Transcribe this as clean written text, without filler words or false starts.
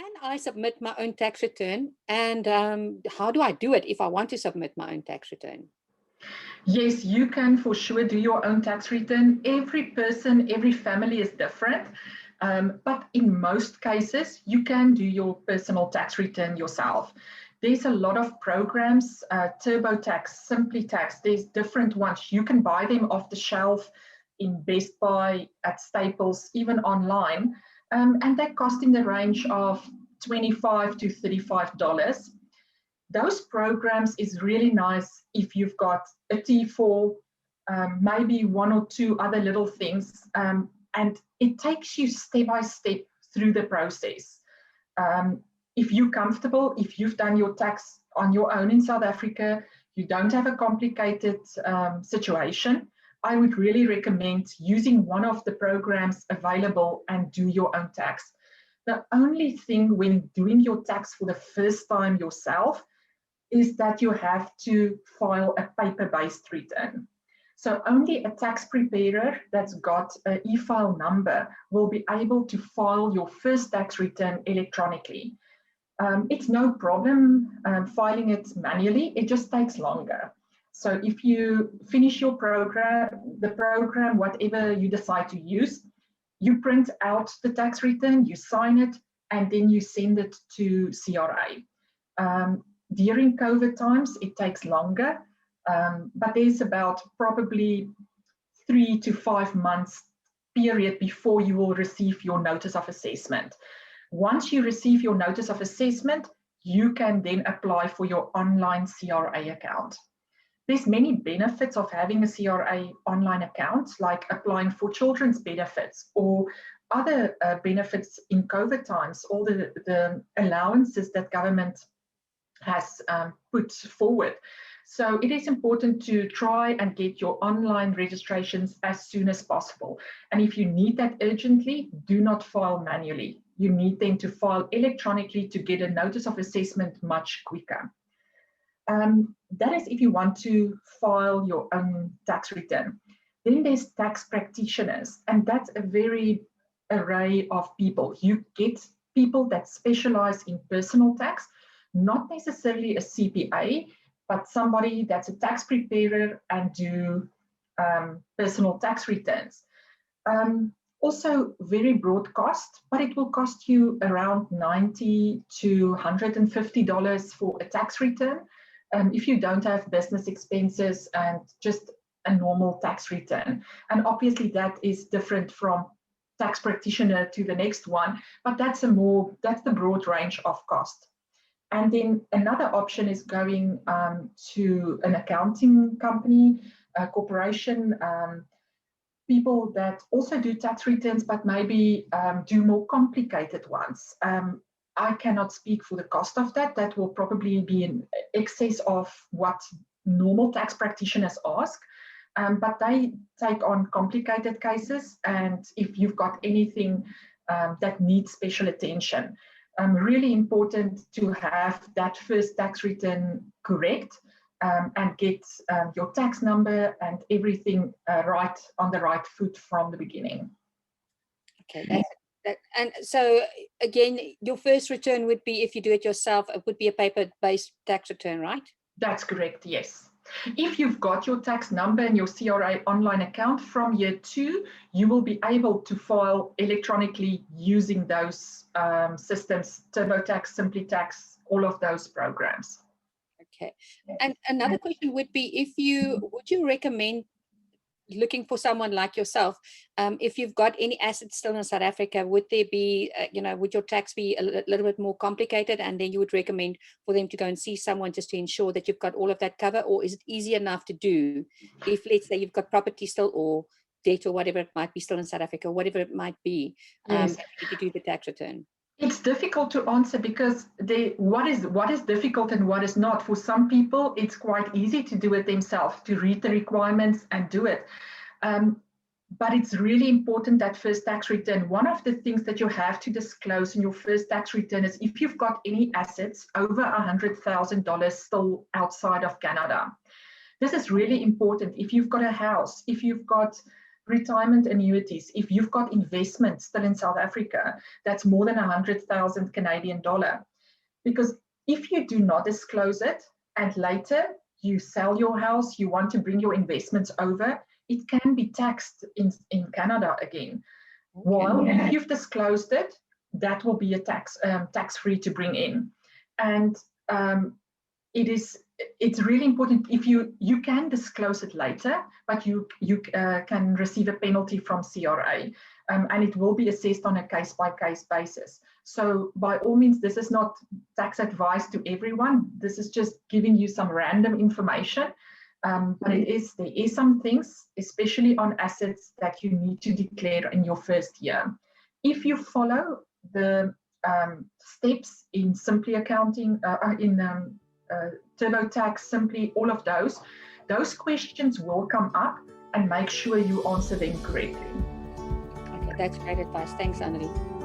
Can I submit my own tax return? And how do I do it if I want to submit my own tax return? Yes, you can for sure do your own tax return. Every person, every family is different. But in most cases, you can do your personal tax return yourself. There's a lot of programs, TurboTax, SimplyTax, there's different ones. You can buy them off the shelf in Best Buy, at Staples, even online. And they cost in the range of $25 to $35. Those programs is really nice if you've got a T4, maybe one or two other little things, and it takes you step by step through the process. If you're comfortable, if you've done your tax on your own in South Africa, you don't have a complicated situation, I would really recommend using one of the programs available and do your own tax. The only thing when doing your tax for the first time yourself is that you have to file a paper-based return. So only a tax preparer that's got an e-file number will be able to file your first tax return electronically. It's no problem filing it manually, it just takes longer. So if you finish your program, whatever you decide to use, you print out the tax return, you sign it, and then you send it to CRA. During COVID times, it takes longer, but there's about probably 3 to 5 months period before you will receive your notice of assessment. Once you receive your notice of assessment, you can then apply for your online CRA account. There's many benefits of having a CRA online account, like applying for children's benefits or other benefits in COVID times, all the allowances that government has put forward. So it is important to try and get your online registrations as soon as possible. And if you need that urgently, do not file manually. You need them to file electronically to get a notice of assessment much quicker. That is if you want to file your own tax return. Then there's tax practitioners, and that's a very array of people. You get people that specialize in personal tax, not necessarily a CPA, but somebody that's a tax preparer and do personal tax returns. Also very broad cost, but it will cost you around $90 to $150 for a tax return if you don't have business expenses and just a normal tax return. And obviously that is different from tax practitioner to the next one, but that's the broad range of cost. And then another option is going to an accounting company, a corporation, people that also do tax returns, but maybe do more complicated ones. I cannot speak for the cost of that. That will probably be in excess of what normal tax practitioners ask. But they take on complicated cases, and if you've got anything that needs special attention, really important to have that first tax return correct and get your tax number and everything right on the right foot from the beginning. Okay, and so again, your first return would be, if you do it yourself, it would be a paper-based tax return, right? That's correct, yes. If you've got your tax number and your CRA online account from year 2, you will be able to file electronically using those systems, TurboTax, SimplyTax, all of those programs. Okay, and another question would be, would you recommend looking for someone like yourself, if you've got any assets still in South Africa, would there be, would your tax be a little bit more complicated, and then you would recommend for them to go and see someone just to ensure that you've got all of that cover? Or is it easy enough to do if, let's say, you've got property still or debt or whatever it might be still in South Africa, whatever it might be, yes, to do the tax return? It's difficult to answer because what is difficult and what is not. For some people, it's quite easy to do it themselves, to read the requirements and do it. But it's really important that first tax return. One of the things that you have to disclose in your first tax return is if you've got any assets over $100,000 still outside of Canada. This is really important. If you've got a house, if you've got retirement annuities, if you've got investments still in South Africa, that's more than 100,000 Canadian dollar. Because if you do not disclose it and later you sell your house, you want to bring your investments over, it can be taxed in Canada again. Okay. While if you've disclosed it, that will be a tax-free to bring in. And it's really important. If you can disclose it later, but you can receive a penalty from CRA, and it will be assessed on a case-by-case basis. So by all means, this is not tax advice to everyone. This is just giving you some random information. But there is some things, especially on assets, that you need to declare in your first year. If you follow the steps in Simply Accounting, TurboTax, Simply, all of those questions will come up, and make sure you answer them correctly. Okay, that's great advice. Thanks, Annelie.